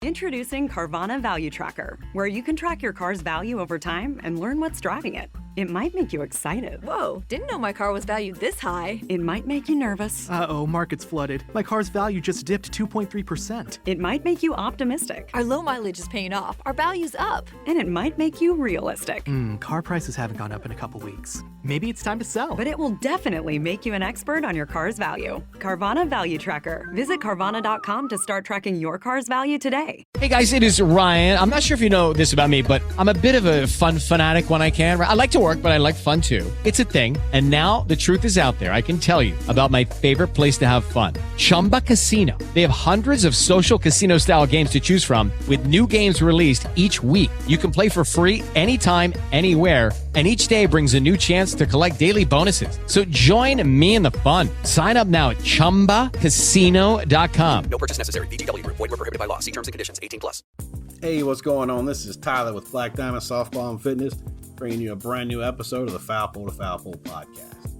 Introducing Carvana Value Tracker, where you can track your car's value over time and learn what's driving it. It might make you excited. Whoa, didn't know my car was valued this high. It might make you nervous. Uh-oh, market's flooded. My car's value just dipped 2.3%. It might make you optimistic. Our low mileage is paying off. Our value's up. And it might make you realistic. Car prices haven't gone up in a couple weeks. Maybe it's time to sell. But it will definitely make you an expert on your car's value. Carvana Value Tracker. Visit Carvana.com to start tracking your car's value today. Hey guys, it is Ryan. I'm not sure if you know this about me, but I'm a bit of a fun fanatic when I can. I like to work, but I like fun too. It's a thing. And now the truth is out there. I can tell you about my favorite place to have fun. Chumba Casino. They have hundreds of social casino style games to choose from with new games released each week. You can play for free anytime, anywhere. And each day brings a new chance to collect daily bonuses. So join me in the fun. Sign up now at ChumbaCasino.com. No purchase necessary. VGW. Void where prohibited by law. See terms and conditions. 18+. Hey, what's going on? This is Tyler with Black Diamond Softball and Fitness, bringing you a brand new episode of the Foul Pole to Foul Pole podcast.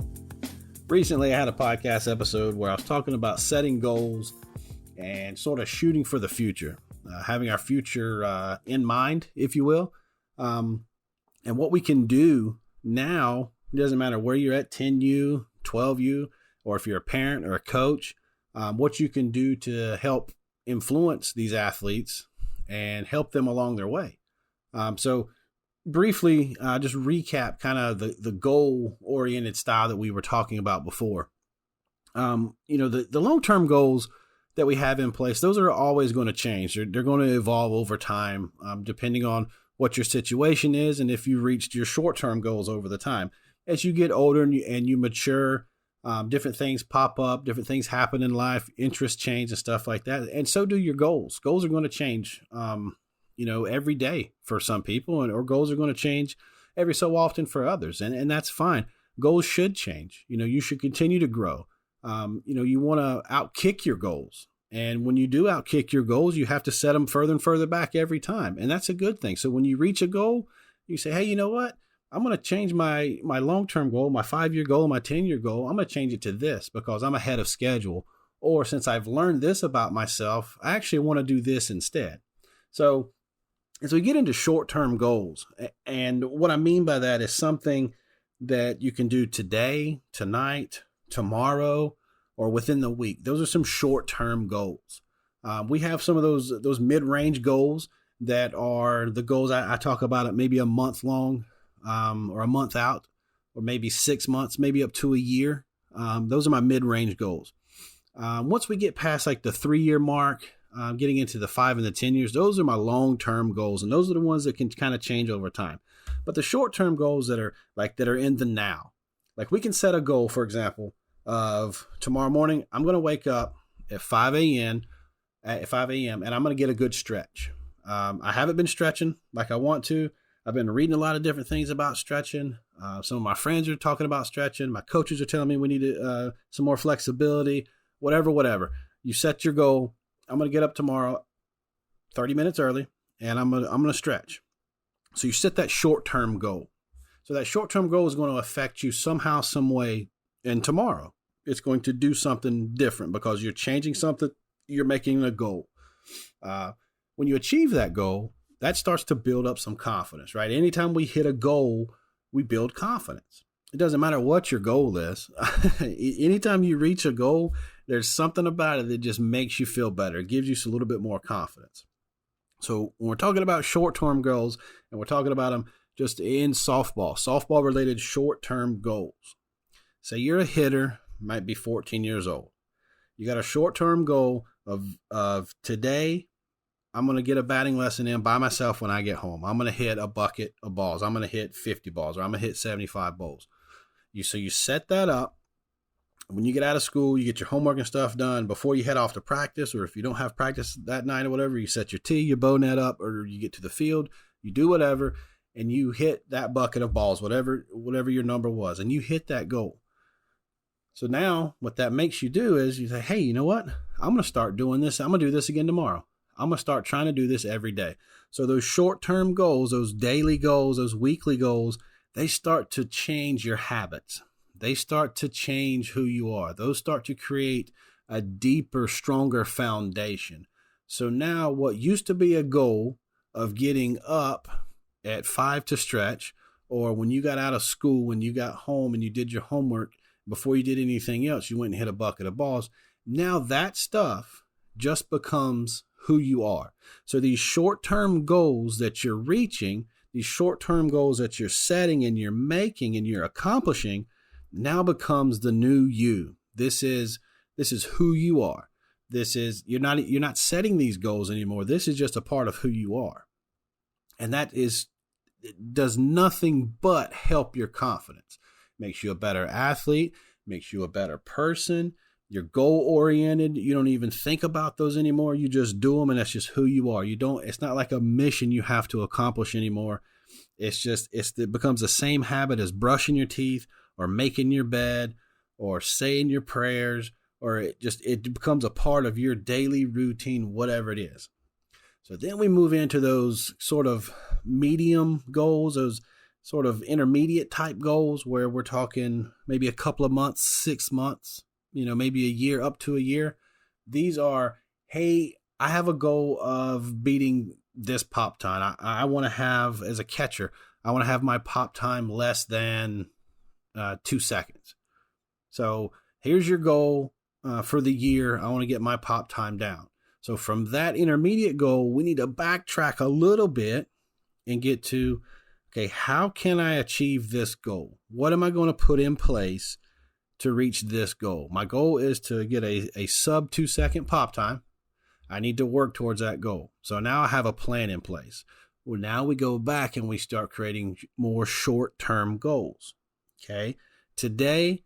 Recently, I had a podcast episode where I was talking about setting goals and sort of shooting for the future, having our future in mind, if you will. And what we can do now, it doesn't matter where you're at, 10U, 12U, or if you're a parent or a coach, what you can do to help influence these athletes and help them along their way. So briefly, just recap kind of the goal-oriented style that we were talking about before. The long-term goals that we have in place, those are always going to change. They're going to evolve over time, depending on what your situation is and if you reached your short-term goals over the time. As you get older and you mature, different things pop up, different things happen in life, interests change and stuff like that. And so do your goals. Goals are going to change, every day for some people, or goals are going to change every so often for others. And that's fine. Goals should change. You should continue to grow. You want to outkick your goals. And when you do outkick your goals, you have to set them further and further back every time. And that's a good thing. So when you reach a goal, you say, hey, you know what? I'm going to change my long-term goal, my 5-year goal, my 10-year goal. I'm going to change it to this because I'm ahead of schedule. Or since I've learned this about myself, I actually want to do this instead. So as we get into short-term goals, and what I mean by that is something that you can do today, tonight, tomorrow, or within the week. Those are some short-term goals. We have some of those mid-range goals that are the goals I talk about it maybe a month long, or a month out, or maybe 6 months, maybe up to a year. Those are my mid-range goals. Once we get past like the 3-year mark, getting into the 5 and the 10 years, those are my long-term goals. And those are the ones that can kind of change over time. But the short-term goals that are in the now, like we can set a goal, for example, of tomorrow morning, I'm going to wake up at 5 a.m. and I'm going to get a good stretch. I haven't been stretching like I want to. I've been reading a lot of different things about stretching. Some of my friends are talking about stretching. My coaches are telling me we need some more flexibility, whatever. You set your goal. I'm going to get up tomorrow 30 minutes early and I'm going to stretch. So you set that short-term goal. So that short-term goal is going to affect you somehow, some way. And tomorrow, it's going to do something different because you're changing something, you're making a goal. When you achieve that goal, that starts to build up some confidence, right? Anytime we hit a goal, we build confidence. It doesn't matter what your goal is. Anytime you reach a goal, there's something about it that just makes you feel better. It gives you a little bit more confidence. So when we're talking about short-term goals, and we're talking about them just in softball-related short-term goals. Say you're a hitter, might be 14 years old. You got a short-term goal of today, I'm going to get a batting lesson in by myself when I get home. I'm going to hit a bucket of balls. I'm going to hit 50 balls, or I'm going to hit 75 balls. So you set that up. When you get out of school, you get your homework and stuff done before you head off to practice, or if you don't have practice that night or whatever, you set your tee, your bow net up, or you get to the field, you do whatever, and you hit that bucket of balls, whatever your number was, and you hit that goal. So now what that makes you do is you say, hey, you know what? I'm going to start doing this. I'm going to do this again tomorrow. I'm going to start trying to do this every day. So those short-term goals, those daily goals, those weekly goals, they start to change your habits. They start to change who you are. Those start to create a deeper, stronger foundation. So now what used to be a goal of getting up at 5 to stretch, or when you got out of school, when you got home and you did your homework, before you did anything else, you went and hit a bucket of balls. Now that stuff just becomes who you are. So these short-term goals that you're reaching, these short-term goals that you're setting and you're making and you're accomplishing, now becomes the new you. This is who you are. You're not setting these goals anymore. This is just a part of who you are. And it does nothing but help your confidence. Makes you a better athlete, makes you a better person. You're goal oriented. You don't even think about those anymore. You just do them, and that's just who you are. It's not like a mission you have to accomplish anymore. It becomes the same habit as brushing your teeth or making your bed or saying your prayers, or it becomes a part of your daily routine, whatever it is. So then we move into those sort of medium goals, those sort of intermediate type goals where we're talking maybe a couple of months, 6 months, maybe a year, up to a year. These are, hey, I have a goal of beating this pop time. I want to have, as a catcher, I want to have my pop time less than 2 seconds. So here's your goal for the year. I want to get my pop time down. So from that intermediate goal, we need to backtrack a little bit and get to, okay, how can I achieve this goal? What am I going to put in place to reach this goal? My goal is to get a sub 2 second pop time. I need to work towards that goal. So now I have a plan in place. Well, now we go back and we start creating more short-term goals. Okay. Today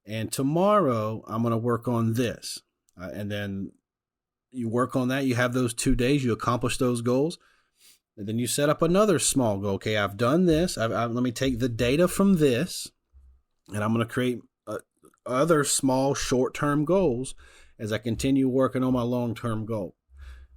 and tomorrow, I'm going to work on this. And then you work on that. You have those 2 days, you accomplish those goals. And then you set up another small goal. Okay, I've done this. Let me take the data from this, and I'm going to create other small short-term goals as I continue working on my long-term goal.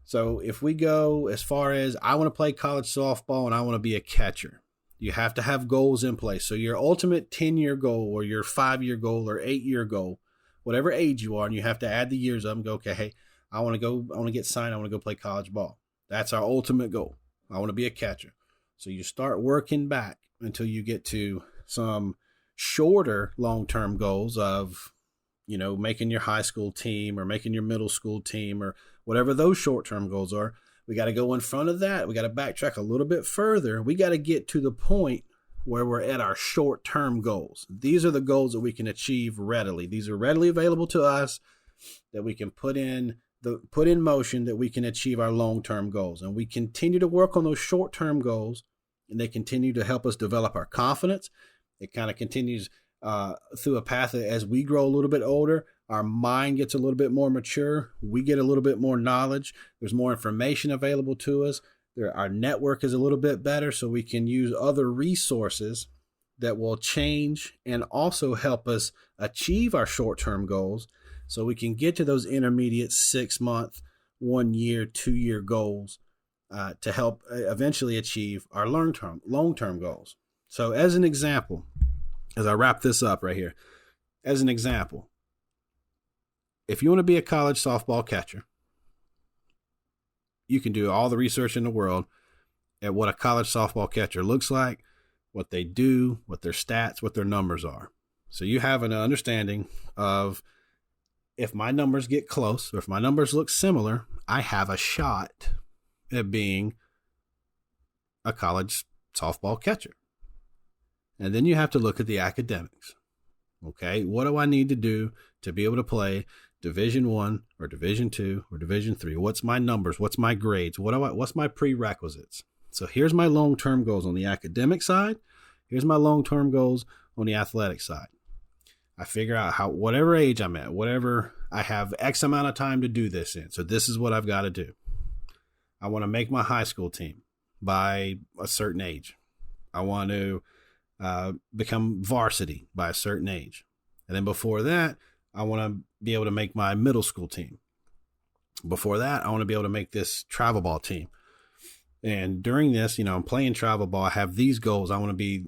So if we go as far as I want to play college softball and I want to be a catcher, you have to have goals in place. So your ultimate 10-year goal or your 5-year goal or 8-year goal, whatever age you are, and you have to add the years up and go, okay, hey, I want to get signed. I want to go play college ball. That's our ultimate goal. I want to be a catcher. So you start working back until you get to some shorter long-term goals of, making your high school team or making your middle school team or whatever those short-term goals are. We got to go in front of that. We got to backtrack a little bit further. We got to get to the point where we're at our short-term goals. These are the goals that we can achieve readily. These are readily available to us that we can put in motion, that we can achieve our long-term goals. And we continue to work on those short-term goals, and they continue to help us develop our confidence. It kind of continues through a path that as we grow a little bit older, our mind gets a little bit more mature. We get a little bit more knowledge. There's more information available to us. Our network is a little bit better, so we can use other resources that will change and also help us achieve our short-term goals, so we can get to those intermediate 6-month, 1 year, 2 year goals to help eventually achieve our long-term goals. So as an example, as I wrap this up right here, as an example, if you want to be a college softball catcher, you can do all the research in the world at what a college softball catcher looks like, what they do, what their stats, what their numbers are. So you have an understanding of, if my numbers get close or if my numbers look similar, I have a shot at being a college softball catcher. And then you have to look at the academics. Okay, what do I need to do to be able to play Division I or Division II or Division III? What's my numbers? What's my grades? What's my prerequisites? So here's my long-term goals on the academic side. Here's my long-term goals on the athletic side. I figure out whatever age I'm at, whatever I have X amount of time to do this in. So this is what I've got to do. I want to make my high school team by a certain age. I want to become varsity by a certain age. And then before that, I want to be able to make my middle school team. Before that, I want to be able to make this travel ball team. And during this, I'm playing travel ball. I have these goals. I want to be,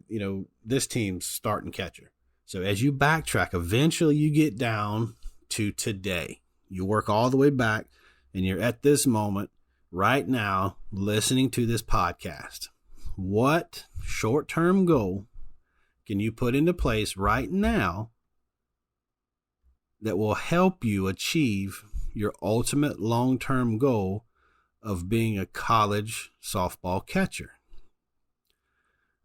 this team's starting catcher. So as you backtrack, eventually you get down to today. You work all the way back and you're at this moment right now listening to this podcast, what short-term goal can you put into place right now that will help you achieve your ultimate long-term goal of being a college softball catcher?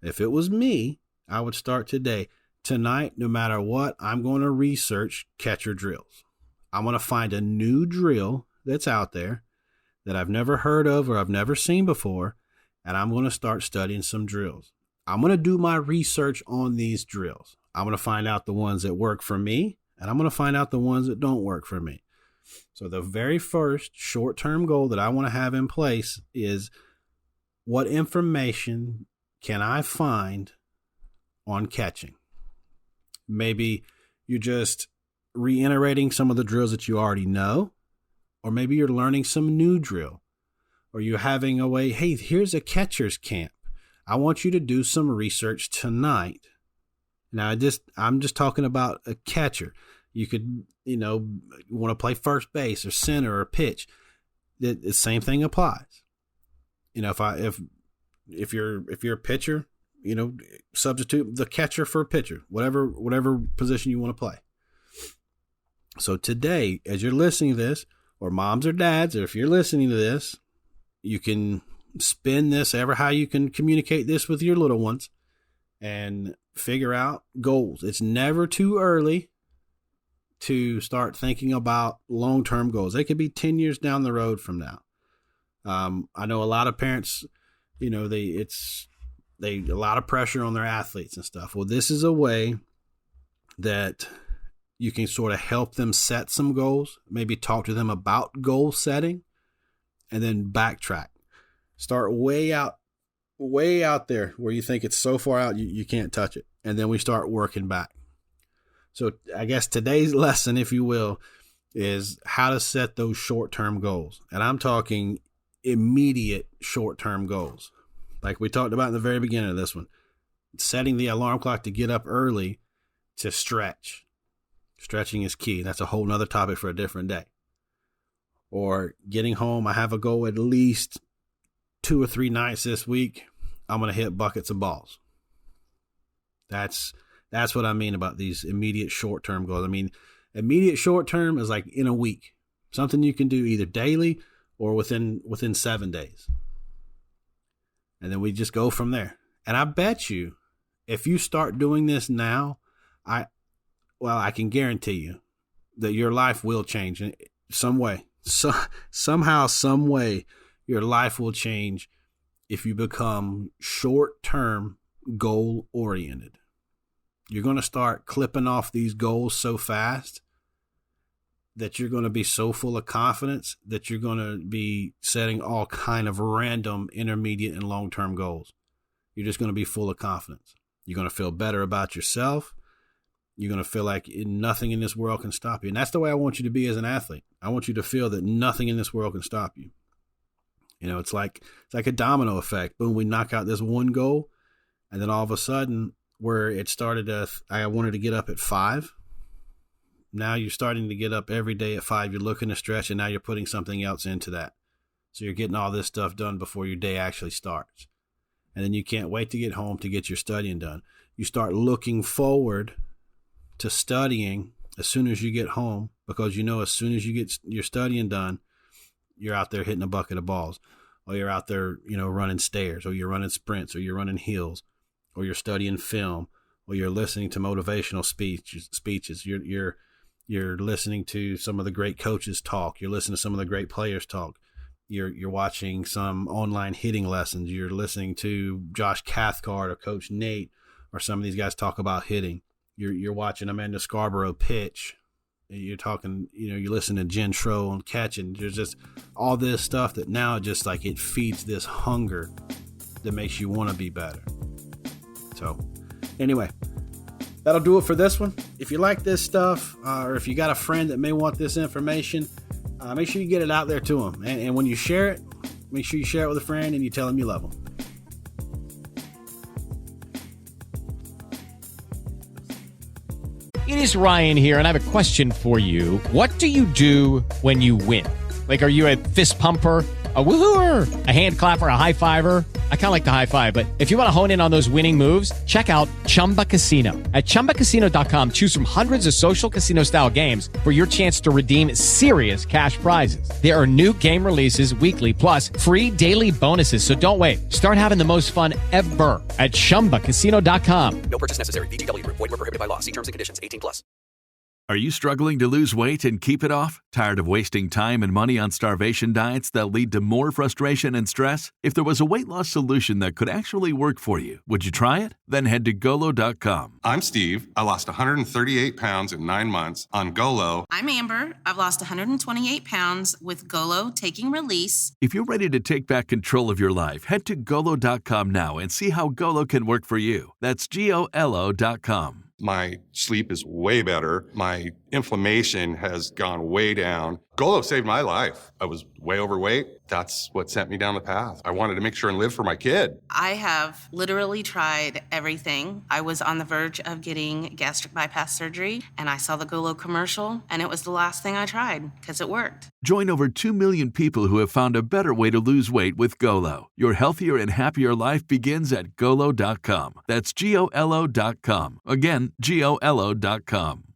If it was me, I would start today. Tonight, no matter what, I'm going to research catcher drills. I'm going to find a new drill that's out there that I've never heard of or I've never seen before, and I'm going to start studying some drills. I'm going to do my research on these drills. I'm going to find out the ones that work for me, and I'm going to find out the ones that don't work for me. So the very first short-term goal that I want to have in place is, what information can I find on catching? Maybe you're just reiterating some of the drills that you already know, or maybe you're learning some new drill, or you're having a way, hey, here's a catcher's camp. I want you to do some research tonight. Now, I'm just talking about a catcher. You could, you want to play first base or center or pitch. The same thing applies. If you're a pitcher, substitute the catcher for a pitcher, whatever position you want to play. So today, as you're listening to this, or moms or dads, or if you're listening to this, you can spin this ever how you can communicate this with your little ones and figure out goals. It's never too early to start thinking about long-term goals. They could be 10 years down the road from now. I know a lot of parents, a lot of pressure on their athletes and stuff. Well, this is a way that you can sort of help them set some goals, maybe talk to them about goal setting, and then backtrack. Start way out there where you think it's so far out you can't touch it. And then we start working back. So I guess today's lesson, if you will, is how to set those short-term goals. And I'm talking immediate short-term goals. Like we talked about in the very beginning of this one, setting the alarm clock to get up early to stretch. Stretching is key. That's a whole nother topic for a different day. Or getting home, I have a goal at least 2 or 3 nights this week, I'm going to hit buckets of balls. That's what I mean about these immediate short-term goals. I mean, immediate short-term is like in a week. Something you can do either daily or within 7 days. And then we just go from there. And I bet you, if you start doing this now, I can guarantee you that your life will change in some way. Somehow, some way, your life will change if you become short-term goal-oriented. You're going to start clipping off these goals so fast that you're going to be so full of confidence that you're going to be setting all kind of random intermediate and long-term goals. You're just going to be full of confidence. You're going to feel better about yourself. You're going to feel like nothing in this world can stop you. And that's the way I want you to be as an athlete. I want you to feel that nothing in this world can stop you. It's like a domino effect. Boom, we knock out this one goal. And then all of a sudden, where it started, I wanted to get up at 5. Now you're starting to get up every day at 5. You're looking to stretch, and now you're putting something else into that. So you're getting all this stuff done before your day actually starts. And then you can't wait to get home to get your studying done. You start looking forward to studying as soon as you get home, because as soon as you get your studying done, you're out there hitting a bucket of balls, or you're out there, running stairs, or you're running sprints, or you're running hills, or you're studying film, or you're listening to motivational speeches. You're listening to some of the great coaches talk. You're listening to some of the great players talk. You're watching some online hitting lessons. You're listening to Josh Cathcart or Coach Nate or some of these guys talk about hitting. You're watching Amanda Scarborough pitch. You're talking, you listen to Jen Schro on catching. There's just all this stuff that now just like it feeds this hunger that makes you want to be better. So anyway, that'll do it for this one. If you like this stuff, or if you got a friend that may want this information, make sure you get it out there to them. And when you share it, make sure you share it with a friend and you tell them you love them. It is Ryan here, and I have a question for you. What do you do when you win? Like, are you a fist pumper, a woohooer, a hand clapper, a high fiver? I kind of like the high five, but if you want to hone in on those winning moves, check out Chumba Casino. At ChumbaCasino.com, choose from hundreds of social casino style games for your chance to redeem serious cash prizes. There are new game releases weekly, plus free daily bonuses. So don't wait. Start having the most fun ever at ChumbaCasino.com. No purchase necessary. VGW Group. Void where prohibited by law. See terms and conditions. 18 plus. Are you struggling to lose weight and keep it off? Tired of wasting time and money on starvation diets that lead to more frustration and stress? If there was a weight loss solution that could actually work for you, would you try it? Then head to Golo.com. I'm Steve. I lost 138 pounds in 9 months on Golo. I'm Amber. I've lost 128 pounds with Golo Taking Release. If you're ready to take back control of your life, head to Golo.com now and see how Golo can work for you. That's GOLO.com. My sleep is way better. My inflammation has gone way down. Golo saved my life. I was way overweight. That's what sent me down the path. I wanted to make sure and live for my kid. I have literally tried everything. I was on the verge of getting gastric bypass surgery, and I saw the Golo commercial, and it was the last thing I tried because it worked. Join over 2 million people who have found a better way to lose weight with Golo. Your healthier and happier life begins at Golo.com. That's GOLO.com. Again, GOLO.com.